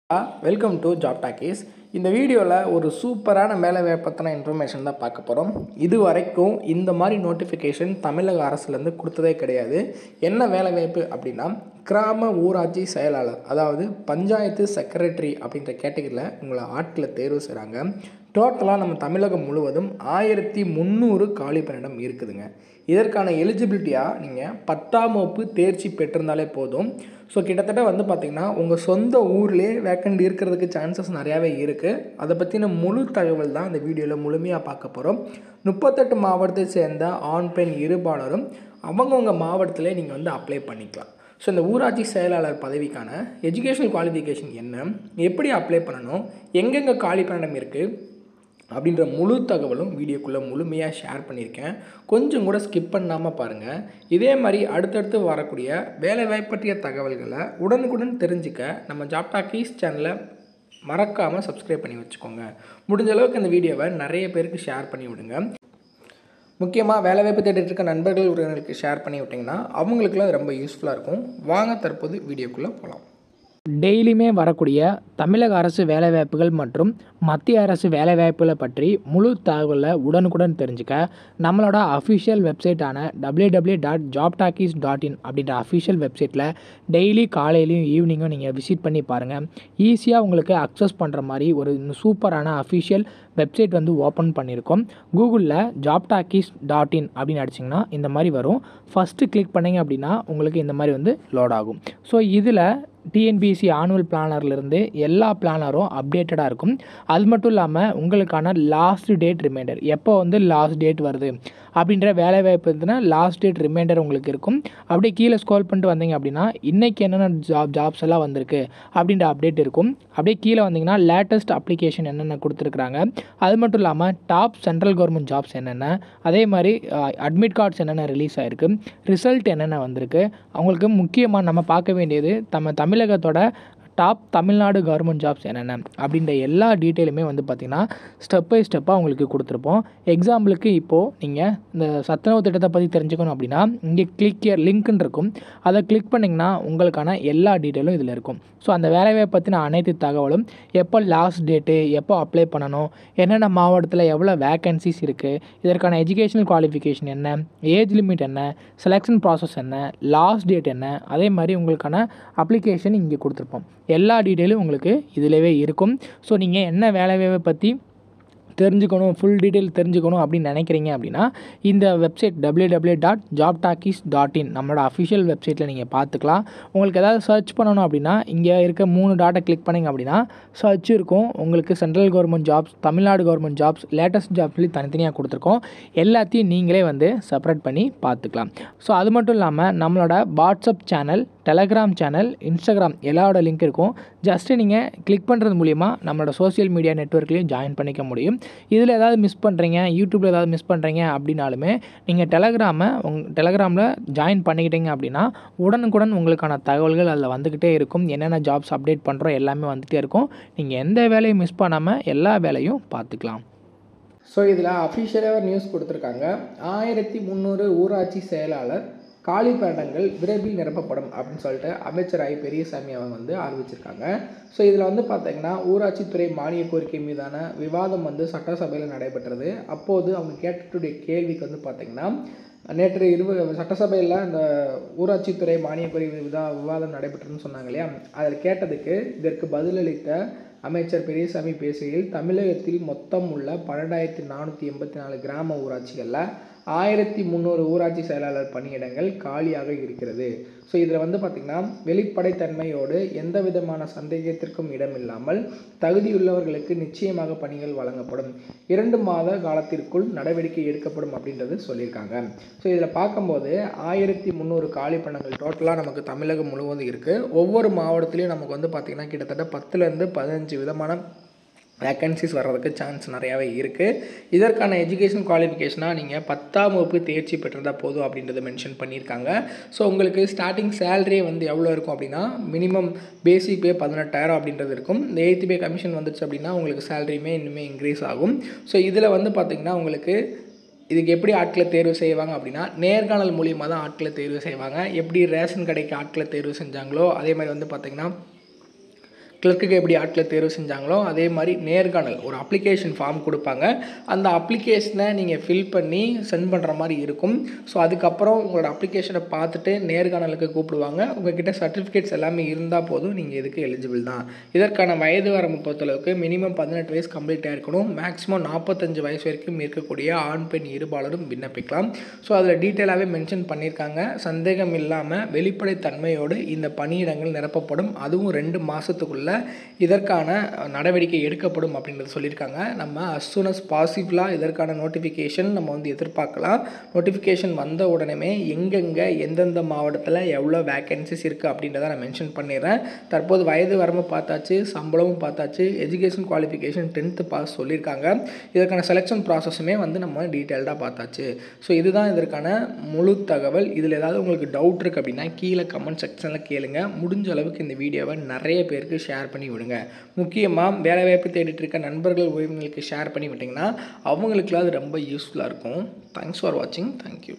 Welcome to job talkies. இந்த வீடியோவில் ஒரு சூப்பரான வேலைவாய்ப்பு பற்றின இன்ஃபர்மேஷன் தான் பார்க்க போகிறோம். இது வரைக்கும் இந்த மாதிரி நோட்டிஃபிகேஷன் தமிழக அரசுலேருந்து கொடுத்ததே கிடையாது. என்ன வேலைவாய்ப்பு அப்படின்னா, கிராம ஊராட்சி செயலாளர், அதாவது பஞ்சாயத்து செக்ரட்டரி அப்படின்ற கேட்டகரியில் உங்களை ஆட்களை தேர்வு செய்கிறாங்க. டோட்டலாக நம்ம தமிழகம் முழுவதும் 1300 காலி பணியிடம் இருக்குதுங்க. இதற்கான எலிஜிபிலிட்டியாக நீங்கள் 10ஆம் வகுப்பு தேர்ச்சி பெற்றிருந்தாலே போதும். ஸோ கிட்டத்தட்ட பார்த்திங்கன்னா உங்கள் சொந்த ஊர்லேயே வேக்கண்ட் இருக்கிறதுக்கு சான்சஸ் நிறையாவே இருக்குது. அதை பற்றின முழு தகவல் தான் இந்த வீடியோவில் முழுமையாக பார்க்க போகிறோம். 38 மாவட்டத்தை சேர்ந்த ஆண் பெண் இருபாலரும் அவங்கவுங்க மாவட்டத்திலே நீங்கள் அப்ளை பண்ணிக்கலாம். ஸோ இந்த ஊராட்சி செயலாளர் பதவிக்கான எஜுகேஷனல் குவாலிஃபிகேஷன் என்ன, எப்படி அப்ளை பண்ணணும், எங்கெங்கே காலி பணியிடம் இருக்குது அப்படின்ற முழு தகவலும் வீடியோக்குள்ளே முழுமையாக ஷேர் பண்ணியிருக்கேன். கொஞ்சம் கூட ஸ்கிப் பண்ணாமல் பாருங்கள். இதே மாதிரி அடுத்தடுத்து வரக்கூடிய வேலைவாய்ப்பு பற்றிய தகவல்களை உடனுக்குடன் தெரிஞ்சுக்க நம்ம ஜாப் டாக்கீஸ் சேனலை மறக்காமல் சப்ஸ்கிரைப் பண்ணி வச்சுக்கோங்க. முடிஞ்ச அளவுக்கு இந்த வீடியோவை நிறைய பேருக்கு ஷேர் பண்ணி விடுங்க. முக்கியமாக வேலைவாய்ப்பு தேடிட்டு இருக்க நண்பர்கள் உறவினர்களுக்கு ஷேர் பண்ணி விட்டிங்கன்னா அவங்களுக்குலாம் அது ரொம்ப யூஸ்ஃபுல்லாக இருக்கும். வாங்க தற்போது வீடியோக்குள்ளே போகலாம். டெய்லியுமே வரக்கூடிய தமிழக அரசு வேலைவாய்ப்புகள் மற்றும் மத்திய அரசு வேலைவாய்ப்புகளை பற்றி முழு தகவலை உடனுக்குடன் தெரிஞ்சுக்க நம்மளோட அஃபிஷியல் வெப்சைட்டான www.jobtalkies.in அப்படின்ற அஃபிஷியல் வெப்சைட்டில் டெய்லி காலையிலையும் ஈவினிங்கும் நீங்கள் விசிட் பண்ணி பாருங்கள். ஈஸியாக உங்களுக்கு அக்சஸ் பண்ணுற மாதிரி ஒரு சூப்பரான அஃபிஷியல் வெப்சைட் ஓப்பன் பண்ணியிருக்கோம். கூகுளில் jobtalkies.in அப்படின்னு அடிச்சிங்கன்னா இந்த மாதிரி வரும். ஃபஸ்ட்டு கிளிக் பண்ணிங்க அப்படின்னா உங்களுக்கு இந்த மாதிரி லோட் ஆகும். ஸோ இதில் டிஎன்பிஎஸ்சி ஆனுவல் பிளானர்லேருந்து எல்லா பிளானரும் அப்டேட்டடாக இருக்கும். அது மட்டும் இல்லாமல் உங்களுக்கான லாஸ்ட் டேட் ரிமைண்டர், எப்போ லாஸ்ட் டேட் வருது அப்படின்ற வேலைவாய்ப்பு இருந்துன்னா லாஸ்ட் டேட் ரிமைண்டர் உங்களுக்கு இருக்கும். அப்படியே கீழே ஸ்க்ரோல் பண்ணிட்டு வந்தீங்க அப்படின்னா இன்றைக்கி என்னென்ன ஜாப்ஸ் எல்லாம் வந்திருக்கு அப்படின்ற அப்டேட் இருக்கும். அப்படியே கீழே வந்தீங்கன்னா லேட்டஸ்ட் அப்ளிகேஷன் என்னென்ன கொடுத்துருக்குறாங்க, அது மட்டும் இல்லாமல் டாப் சென்ட்ரல் கவர்மெண்ட் ஜாப்ஸ் என்னென்ன, அதே மாதிரி அட்மிட் கார்ட்ஸ் என்னென்ன ரிலீஸ் ஆகிருக்கு, ரிசல்ட் என்னென்ன வந்திருக்கு. அவங்களுக்கு முக்கியமாக நம்ம பார்க்க வேண்டியது தமிழகத்தோட டாப் தமிழ்நாடு கவர்மெண்ட் ஜாப்ஸ் என்னென்ன அப்படின்ற எல்லா டீட்டெயிலுமே பார்த்திங்கன்னா ஸ்டெப் பை ஸ்டெப்பாக உங்களுக்கு கொடுத்துருப்போம். எக்ஸாம்பிளுக்கு இப்போது நீங்கள் இந்த சத்துணவு திட்டத்தை பற்றி தெரிஞ்சுக்கணும் அப்படின்னா இங்கே கிளிக் லிங்க்னு இருக்கும். அதை கிளிக் பண்ணிங்கன்னா உங்களுக்கான எல்லா டீட்டெயிலும் இதில் இருக்கும். ஸோ அந்த வேலைவாய்ப்பை பற்றின அனைத்து தகவலும், எப்போ லாஸ்ட் டேட்டு, எப்போ அப்ளை பண்ணணும், என்னென்ன மாவட்டத்தில் எவ்வளோ வேக்கன்சிஸ் இருக்குது, இதற்கான எஜுகேஷனல் குவாலிஃபிகேஷன் என்ன, ஏஜ் லிமிட் என்ன, செலெக்ஷன் ப்ராசஸ் என்ன, லாஸ்ட் டேட் என்ன, அதே மாதிரி உங்களுக்கான அப்ளிகேஷன் இங்கே கொடுத்துருப்போம். எல்லா டீட்டெயிலும் உங்களுக்கு இதிலவே இருக்கும். ஸோ நீங்கள் என்ன வேலைவாய்ப்பை பற்றி தெரிஞ்சுக்கணும், ஃபுல் டீட்டெயில் தெரிஞ்சுக்கணும் அப்படின்னு நினைக்கிறீங்க அப்படின்னா இந்த வெப்சைட் www.jobtalkies.in நம்மளோட அஃபிஷியல் வெப்சைட்டில் நீங்கள் பார்த்துக்கலாம். உங்களுக்கு ஏதாவது சர்ச் பண்ணணும் அப்படின்னா இங்கே இருக்க 3 டாட்டை கிளிக் பண்ணிங்க அப்படின்னா சர்ச் இருக்கும். உங்களுக்கு central government jobs, Tamil Nadu government jobs, latest jobs சொல்லி தனித்தனியாக கொடுத்துருக்கோம். எல்லாத்தையும் நீங்களே செப்பரேட் பண்ணி பார்த்துக்கலாம். ஸோ அது மட்டும் இல்லாமல் நம்மளோட WhatsApp channel, Telegram channel, Instagram எல்லாரோட லிங்க் இருக்கும். ஜஸ்ட்டு நீங்கள் கிளிக் பண்ணுறது மூலிமா நம்மளோட சோஷியல் மீடியா நெட்வொர்க்லேயும் ஜாயின் பண்ணிக்க முடியும். இதில் ஏதாவது மிஸ் பண்ணுறீங்க, யூடியூப்பில் ஏதாவது மிஸ் பண்ணுறீங்க அப்படின்னாலுமே நீங்கள் டெலகிராமில் ஜாயின் பண்ணிக்கிட்டீங்க அப்படின்னா உடனுக்குடன் உங்களுக்கான தகவல்கள் அதில் வந்துக்கிட்டே இருக்கும். என்னென்ன ஜாப்ஸ் அப்டேட் பண்ணுறோம் எல்லாமே வந்துகிட்டே இருக்கும். நீங்கள் எந்த வேலையும் மிஸ் பண்ணாமல் எல்லா வேலையும் பார்த்துக்கலாம். ஸோ இதில் அஃபிஷியலாக ஒரு நியூஸ் கொடுத்துருக்காங்க. 1300 ஊராட்சி செயலாளர் காலி பணியிடங்கள் விரைவில் நிரப்பப்படும் அப்படின்னு சொல்லிட்டு அமைச்சர் ஐ பெரியசாமி அவங்க அறிவிச்சிருக்காங்க. ஸோ இதில் பார்த்தீங்கன்னா ஊராட்சித்துறை மானிய கோரிக்கை மீதான விவாதம் சட்டசபையில் நடைபெற்றது. அப்போது அவங்க கேட்டக்கூடிய கேள்விக்கு பார்த்திங்கன்னா நேற்று சட்டசபையில் அந்த ஊராட்சித்துறை மானிய கோரிக்கை விவாதம் நடைபெற்றதுன்னு சொன்னாங்க இல்லையா, அதில் கேட்டதுக்கு இதற்கு பதிலளித்த அமைச்சர் பெரியசாமி பேசுகையில், தமிழகத்தில் மொத்தம் உள்ள 12,484 கிராம ஊராட்சிகளில் 1300 ஊராட்சி செயலாளர் பணியிடங்கள் காலியாக இருக்கிறது. ஸோ இதில் பார்த்திங்கன்னா வெளிப்படைத்தன்மையோடு எந்த விதமான சந்தேகத்திற்கும் இடமில்லாமல் தகுதியுள்ளவர்களுக்கு நிச்சயமாக பணிகள் வழங்கப்படும். 2 மாத காலத்திற்குள் நடவடிக்கை எடுக்கப்படும் அப்படின்றது சொல்லியிருக்காங்க. ஸோ இதில் பார்க்கும்போது 1300 காலி பணிகள் டோட்டலாக நமக்கு தமிழகம் முழுவதும் இருக்குது. ஒவ்வொரு மாவட்டத்திலையும் நமக்கு பார்த்திங்கன்னா கிட்டத்தட்ட 10லேருந்து 15 விதமான வேக்கன்சிஸ் வர்றதுக்கு சான்ஸ் நிறையாவே இருக்குது. இதற்கான எஜுகேஷன் குவாலிஃபிகேஷனாக நீங்கள் 10ஆம் வகுப்பு தேர்ச்சி பெற்றதாக போதும் அப்படின்றத மென்ஷன் பண்ணியிருக்காங்க. ஸோ உங்களுக்கு ஸ்டார்டிங் சேலரியே எவ்வளோ இருக்கும் அப்படின்னா மினிமம் பேசிக் பே 18,000 அப்படின்றது இருக்கும். இந்த 8th பே கமிஷன் வந்துச்சு அப்படின்னா உங்களுக்கு சேலரியுமே இன்னுமே இன்க்ரீஸ் ஆகும். ஸோ இதில் பார்த்திங்கன்னா உங்களுக்கு இதுக்கு எப்படி ஆட்களை தேர்வு செய்வாங்க அப்படின்னா நேர்காணல் மூலியமாக தான் ஆட்களை தேர்வு செய்வாங்க. எப்படி ரேஷன் கடைக்கு ஆட்களை தேர்வு செஞ்சாங்களோ அதே மாதிரி பார்த்திங்கன்னா கிளர்க்குக்கு எப்படி ஆட்களை தேர்வு செஞ்சாங்களோ அதே மாதிரி நேர்காணல் ஒரு அப்ளிகேஷன் ஃபார்ம் கொடுப்பாங்க. அந்த அப்ளிகேஷனை நீங்கள் ஃபில் பண்ணி சென்ட் பண்ணுற மாதிரி இருக்கும். ஸோ அதுக்கப்புறம் உங்களோட அப்ளிகேஷனை பார்த்துட்டு நேர்காணலுக்கு கூப்பிடுவாங்க. உங்கள்கிட்ட சர்டிஃபிகேட்ஸ் எல்லாமே இருந்தால் போதும், நீங்கள் இதுக்கு எலிஜிபிள் தான். இதற்கான வயது வரம்பு பொறுத்தளவுக்கு மினிமம் 18 வயசு கம்ப்ளீட் ஆகிருக்கணும். மேக்ஸிமம் 45 வயசு வரைக்கும் இருக்கக்கூடிய ஆண் பெண் இருபாலரும் விண்ணப்பிக்கலாம். ஸோ அதில் டீட்டெயிலாகவே மென்ஷன் பண்ணியிருக்காங்க. சந்தேகம் இல்லாமல் வெளிப்படைத்தன்மையோடு இந்த பணியிடங்கள் நிரப்பப்படும். அதுவும் 2 மாதத்துக்குள்ளே இதற்கான நடவடிக்கை எடுக்கப்படும் அப்படின்றது சொல்லியிருக்காங்க. நம்ம as soon as possible இதற்கான நோட்டிஃபிகேஷன் நம்ம வந்து எதிர்பார்க்கலாம். நோட்டிஃபிகேஷன் வந்த உடனே எங்கெங்கே எந்தெந்த மாவட்டத்தில் எவ்வளோ வேக்கன்சிஸ் இருக்குது அப்படின்றத நான் மென்ஷன் பண்ணிடுறேன். தற்போது வயது வரம்பு பார்த்தாச்சு, சம்பளமும் பார்த்தாச்சு, எஜுகேஷன் குவாலிஃபிகேஷன் 10th பாஸ் சொல்லியிருக்காங்க. இதற்கான செலெக்ஷன் ப்ராசஸுமே வந்து நம்ம டீட்டெயில்டாக பார்த்தாச்சு. ஸோ இதுதான் இதற்கான முழு தகவல். இதில் ஏதாவது உங்களுக்கு டவுட் இருக்குது அப்படின்னா கீழே கமெண்ட் செக்ஷனில் கேளுங்க. முடிஞ்ச அளவுக்கு இந்த வீடியோவை நிறைய பேருக்கு ஷேர் பண்ணி விடுங்க. முக்கியமாக வேலைவாய்ப்பு தேடிட்டு இருக்க நண்பர்கள் உறவினர்களுக்கு ஷேர் பண்ணி விட்டிங்கன்னா அவங்களுக்குலாம் அது ரொம்ப யூஸ்ஃபுல்லாக இருக்கும். தேங்க்ஸ் ஃபார் வாட்சிங். தேங்க்யூ.